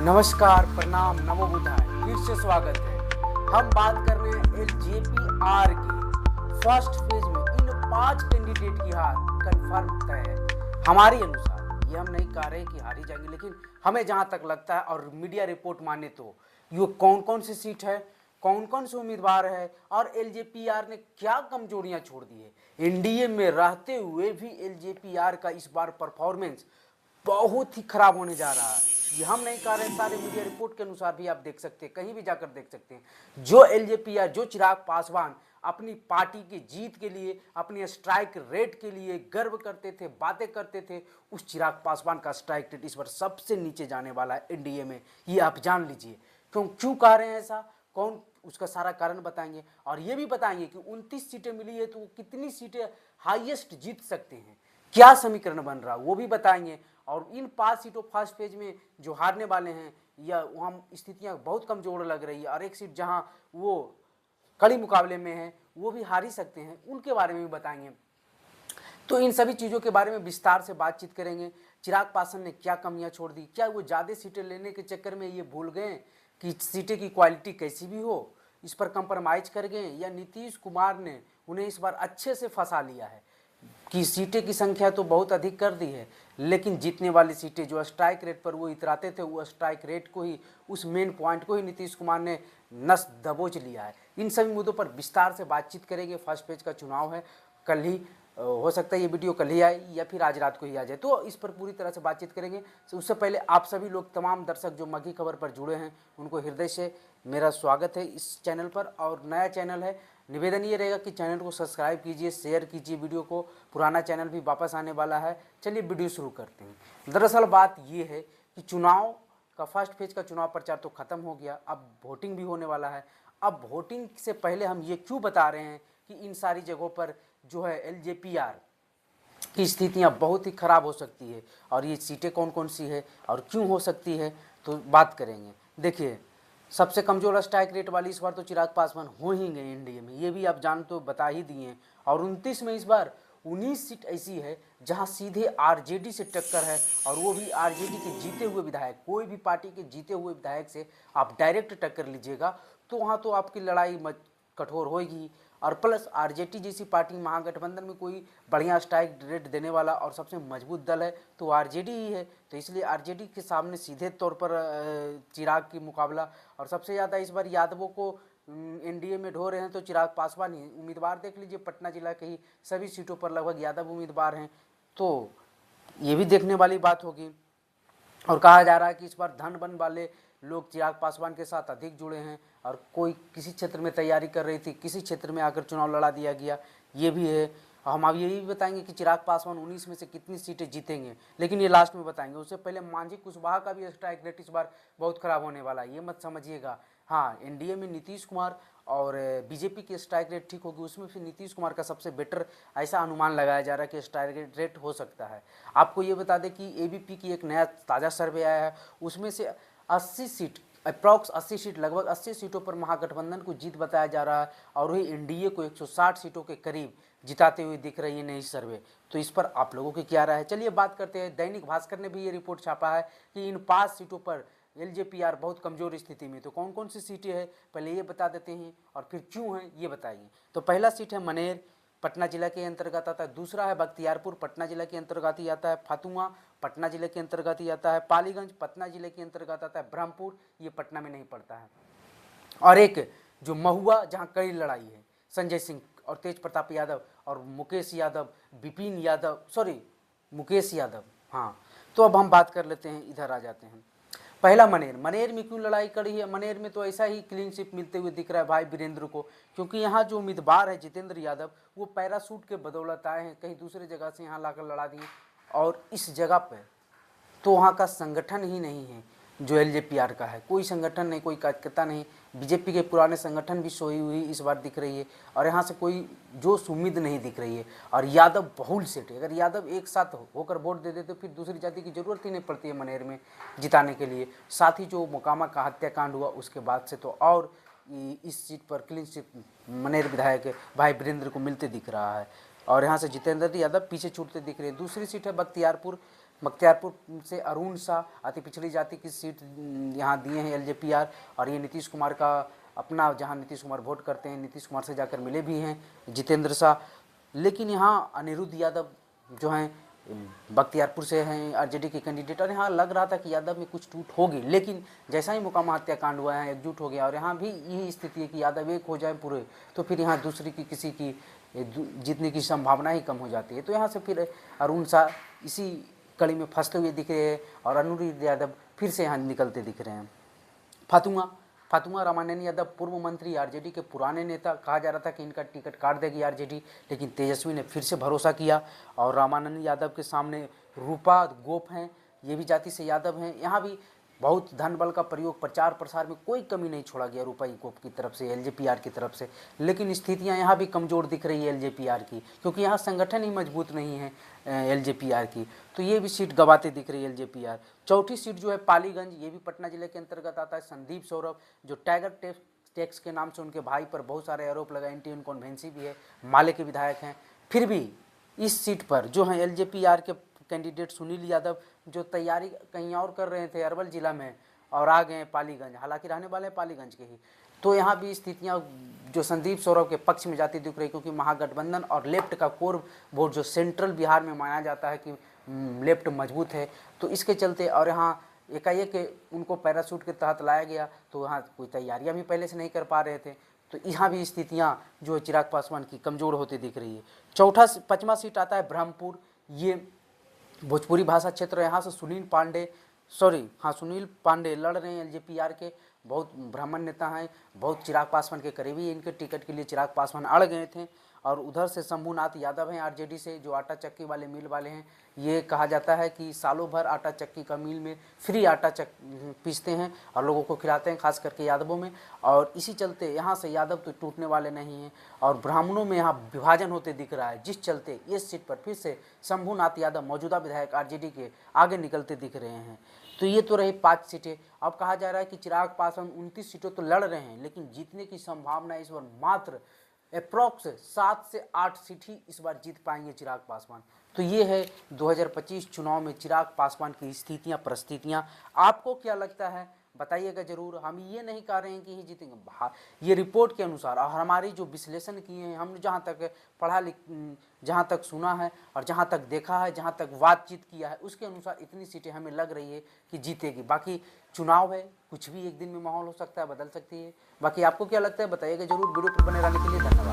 नमस्कार, प्रणाम, नमो बुद्धाय। फिर से स्वागत है। हम बात कर रहे हैं एलजेपीआर की फर्स्ट फेज में इन 5 कैंडिडेट की हार कंफर्म तय है। हमारी अनुसार ये हम नहीं कह रहे कि हारी जाएंगे, लेकिन हमें जहां तक लगता है और मीडिया रिपोर्ट माने तो ये कौन कौन सी सीट है, कौन कौन से उम्मीदवार है और एलजेपीआर ने क्या कमजोरियां छोड़ दी है। एनडीए में रहते हुए भी एलजेपीआर का इस बार परफॉर्मेंस बहुत ही खराब होने जा रहा है। ये हम नहीं कह रहे, सारे मीडिया रिपोर्ट के अनुसार भी आप देख सकते हैं, कहीं भी जाकर देख सकते हैं। जो एलजेपी जो चिराग पासवान अपनी पार्टी की जीत के लिए, अपनी स्ट्राइक रेट के लिए गर्व करते थे, बातें करते थे, उस चिराग पासवान का स्ट्राइक रेट इस बार सबसे नीचे जाने वाला है एनडीए में। ये आप जान लीजिए। क्यों कह रहे हैं ऐसा, कौन उसका सारा कारण बताएंगे और ये भी बताएंगे कि 29 सीटें मिली है तो वो कितनी सीटें हाईएस्ट जीत सकते हैं, क्या समीकरण बन रहा है वो भी बताएंगे। और इन 5 सीटों फर्स्ट फेज में जो हारने वाले हैं या वहाँ स्थितियाँ बहुत कमजोर लग रही है और एक सीट जहाँ वो कड़ी मुकाबले में है वो भी हार ही सकते हैं, उनके बारे में भी बताएंगे। तो इन सभी चीज़ों के बारे में विस्तार से बातचीत करेंगे। चिराग पासवान ने क्या कमियां छोड़ दी, क्या वो ज़्यादा सीटें लेने के चक्कर में ये भूल गए कि सीटें की क्वालिटी कैसी भी हो, इस पर कंप्रोमाइज कर गए, या नीतीश कुमार ने उन्हें इस बार अच्छे से फंसा लिया है कि सीटें की संख्या तो बहुत अधिक कर दी है, लेकिन जीतने वाली सीटें जो स्ट्राइक रेट पर वो इतराते थे, वो स्ट्राइक रेट को ही, उस मेन पॉइंट को ही नीतीश कुमार ने नस दबोच लिया है। इन सभी मुद्दों पर विस्तार से बातचीत करेंगे। फर्स्ट पेज का चुनाव है, कल ही हो सकता है ये वीडियो कल ही आए या फिर आज रात को ही आ जाए, तो इस पर पूरी तरह से बातचीत करेंगे। तो उससे पहले आप सभी लोग, तमाम दर्शक जो मघी खबर पर जुड़े हैं, उनको हृदय से मेरा स्वागत है इस चैनल पर। और नया चैनल है, निवेदन ये रहेगा कि चैनल को सब्सक्राइब कीजिए, शेयर कीजिए वीडियो को। पुराना चैनल भी वापस आने वाला है। चलिए वीडियो शुरू करते हैं। दरअसल बात ये है कि चुनाव का फर्स्ट फेज का चुनाव प्रचार तो खत्म हो गया, अब वोटिंग भी होने वाला है। अब वोटिंग से पहले हम ये क्यों बता रहे हैं कि इन सारी जगहों पर जो है एलजेपीआर की स्थितियां बहुत ही खराब हो सकती है और ये सीटें कौन कौन सी है और क्यों हो सकती है, तो बात करेंगे। देखिए, सबसे कमज़ोर स्ट्राइक रेट वाली इस बार तो चिराग पासवान हो ही गए एनडीए में, ये भी आप जान तो बता ही दिए हैं। और 29 में इस बार 19 सीट ऐसी है जहां सीधे आरजेडी से टक्कर है, और वो भी आरजेडी के जीते हुए विधायक। कोई भी पार्टी के जीते हुए विधायक से आप डायरेक्ट टक्कर लीजिएगा तो वहाँ तो आपकी लड़ाई कठोर होगी। और प्लस आरजेडी जैसी पार्टी महागठबंधन में कोई बढ़िया स्ट्राइक रेट देने वाला और सबसे मजबूत दल है तो आरजेडी ही है, तो इसलिए आरजेडी के सामने सीधे तौर पर चिराग की मुकाबला। और सबसे ज़्यादा इस बार यादवों को एनडीए में ढो रहे हैं तो चिराग पासवान ही उम्मीदवार। देख लीजिए, पटना जिला के ही सभी सीटों पर लगभग यादव उम्मीदवार हैं, तो ये भी देखने वाली बात होगी। और कहा जा रहा है कि इस बार धन बन वाले लोग चिराग पासवान के साथ अधिक जुड़े हैं, और कोई किसी क्षेत्र में तैयारी कर रही थी, किसी क्षेत्र में आकर चुनाव लड़ा दिया गया, ये भी है। हम अब यही बताएंगे कि चिराग पासवान 19 में से कितनी सीटें जीतेंगे, लेकिन ये लास्ट में बताएंगे। उससे पहले मांझी कुशवाहा का भी स्ट्राइक रेट इस बार बहुत खराब होने वाला है, ये मत समझिएगा। हाँ, एनडीए में नीतीश कुमार और बीजेपी की स्ट्राइक रेट ठीक होगी, उसमें फिर नीतीश कुमार का सबसे बेटर ऐसा अनुमान लगाया जा रहा है कि स्ट्राइक रेट हो सकता है। आपको ये बता दें कि एबीपी की एक नया ताज़ा सर्वे आया है, उसमें से 80 सीट, अप्रॉक्स 80 सीट, लगभग 80 सीटों पर महागठबंधन को जीत बताया जा रहा है, और वही एनडीए को 160 सीटों के करीब जिताते हुए दिख रही है नई सर्वे। तो इस पर आप लोगों की क्या राय है, चलिए बात करते हैं। दैनिक भास्कर ने भी ये रिपोर्ट छापा है कि इन 5 सीटों पर एलजेपीआर बहुत कमज़ोर स्थिति में। तो कौन कौन सी सीटें हैं पहले ये बता देते हैं और फिर क्यों हैं ये बताइए। तो पहला सीट है मनेर, पटना जिला के अंतर्गत आता है। दूसरा है बख्तियारपुर, पटना जिला के अंतर्गत ही आता है। फातुआ, पटना जिले के अंतर्गत ही आता है। पालीगंज, पटना जिले के अंतर्गत आता है। ब्रह्मपुर, ये पटना में नहीं पड़ता है। और एक जो महुआ, जहाँ कड़ी लड़ाई है, संजय सिंह और तेज प्रताप यादव और मुकेश यादव, विपिन यादव, सॉरी मुकेश यादव। हाँ, तो अब हम बात कर लेते हैं, इधर आ जाते हैं। पहला मनेर। मनेर में क्यों लड़ाई कड़ी है? मनेर में तो ऐसा ही क्लीन स्वीप मिलते हुए दिख रहा है भाई वीरेंद्र को, क्योंकि यहाँ जो उम्मीदवार है जितेंद्र यादव, वो पैरासूट के बदौलत आए हैं, कहीं दूसरे जगह से यहाँ लाकर लड़ा दिए। और इस जगह पर तो वहाँ का संगठन ही नहीं है जो एलजेपीआर का है, कोई संगठन नहीं, कोई कार्यकर्ता नहीं। बीजेपी के पुराने संगठन भी सोई हुई इस बार दिख रही है, और यहाँ से कोई जोश उम्मीद नहीं दिख रही है। और यादव बहुल सीट है, अगर यादव एक साथ होकर वोट दे दे तो फिर दूसरी जाति की जरूरत ही नहीं पड़ती है मनेर में जिताने के लिए। साथ ही जो मोकामा का हत्याकांड हुआ उसके बाद से तो और इस सीट पर क्लीन सीट मनेर विधायक भाई वीरेंद्र को मिलते दिख रहा है, और यहाँ से जितेंद्र यादव पीछे छूटते दिख रहे हैं। दूसरी सीट है बख्तियारपुर, बख्तियारपुर से अरुण शाह अति पिछड़ी जाति की सीट यहाँ दिए हैं एलजेपीआर, और ये नीतीश कुमार का अपना, जहाँ नीतीश कुमार वोट करते हैं, नीतीश कुमार से जाकर मिले भी हैं जितेंद्र शाह। लेकिन यहाँ अनिरुद्ध यादव जो हैं बख्तियारपुर से हैं आरजेडी के कैंडिडेट, और यहाँ लग रहा था कि यादव में कुछ टूट होगी, लेकिन जैसा ही मोकामा हत्याकांड हुआ है एकजुट हो गया, और यहाँ भी यही स्थिति है कि यादव एक हो जाए पूरे, तो फिर यहाँ दूसरी की किसी की जीतने की संभावना ही कम हो जाती है। तो यहाँ से फिर अरुण शाह इसी कड़ी में फंसते हुए दिख रहे हैं, और अनिरुद्ध यादव फिर से यहाँ निकलते दिख रहे हैं। फातुमा रामानंद यादव पूर्व मंत्री, आरजेडी के पुराने नेता, कहा जा रहा था कि इनका टिकट काट देगी आरजेडी, लेकिन तेजस्वी ने फिर से भरोसा किया, और रामानंद यादव के सामने रूपा गोप हैं, ये भी जाति से यादव हैं। यहाँ भी बहुत धन बल का प्रयोग प्रचार प्रसार में कोई कमी नहीं छोड़ा गया रूपा गोप की तरफ से, एलजेपीआर की तरफ से। लेकिन स्थितियाँ यहाँ भी कमज़ोर दिख रही है एलजेपीआर की, क्योंकि यहाँ संगठन ही मजबूत नहीं है एलजेपीआर की, तो ये भी सीट गवाते दिख रही है एलजेपीआर। चौथी सीट जो है पालीगंज, ये भी पटना जिले के अंतर्गत आता है। संदीप सौरभ जो टाइगर टैक्स के नाम से उनके भाई पर बहुत सारे आरोप लगा, एंटी इनकॉन्वेंसी भी है, माले के विधायक हैं, फिर भी इस सीट पर जो हैं एलजेपीआर के कैंडिडेट सुनील यादव, जो तैयारी कहीं और कर रहे थे अरवल जिला में, और आ गए पालीगंज, हालांकि रहने वाले हैं पालीगंज के ही। तो यहाँ भी स्थितियाँ जो संदीप सौरभ के पक्ष में जाती दिख रही, क्योंकि महागठबंधन और लेफ्ट का कोर वोट जो सेंट्रल बिहार में माना जाता है कि लेफ्ट मजबूत है, तो इसके चलते, और यहाँ एकाएक उनको पैराशूट के तहत लाया गया, तो यहाँ कोई तैयारियाँ भी पहले से नहीं कर पा रहे थे, तो यहाँ भी स्थितियाँ जो चिराग पासवान की कमज़ोर होती दिख रही है। पाँचवा सीट आता है ब्रह्मपुर, ये भोजपुरी भाषा क्षेत्र, यहाँ से सुनील पांडे लड़ रहे हैं एलजेपीआर के, बहुत ब्राह्मण नेता हैं, बहुत चिराग पासवान के करीबी, इनके टिकट के लिए चिराग पासवान अड़ गए थे। और उधर से शंभुनाथ यादव हैं आरजेडी से, जो आटा चक्की वाले मिल वाले हैं, ये कहा जाता है कि सालों भर आटा चक्की का मिल में फ्री आटा पीसते हैं और लोगों को खिलाते हैं, खास करके यादवों में, और इसी चलते यहाँ से यादव तो टूटने वाले नहीं हैं, और ब्राह्मणों में यहाँ विभाजन होते दिख रहा है, जिस चलते इस सीट पर फिर से शंभुनाथ यादव मौजूदा विधायक आरजेडी के आगे निकलते दिख रहे हैं। तो ये तो रही 5 सीटें। अब कहा जा रहा है कि चिराग पासवान 29 सीटों तो लड़ रहे हैं, लेकिन जीतने की संभावना इस बार मात्र अप्रॉक्स 7 से 8 सीट ही इस बार जीत पाएंगे चिराग पासवान। तो ये है 2025 चुनाव में चिराग पासवान की स्थितियाँ, परिस्थितियाँ। आपको क्या लगता है बताइएगा जरूर। हम ये नहीं कह रहे हैं कि ही जीतेंगे, ये रिपोर्ट के अनुसार और हमारी जो विश्लेषण किए हैं, हमने जहाँ तक जहाँ तक सुना है और जहाँ तक देखा है, जहाँ तक बातचीत किया है, उसके अनुसार इतनी सीटें हमें लग रही है कि जीतेगी। बाकी चुनाव है, कुछ भी एक दिन में माहौल हो सकता है, बदल सकती है। बाकी आपको क्या लगता है बताइएगा जरूर। वीडियो पर बने रहने के लिए धन्यवाद।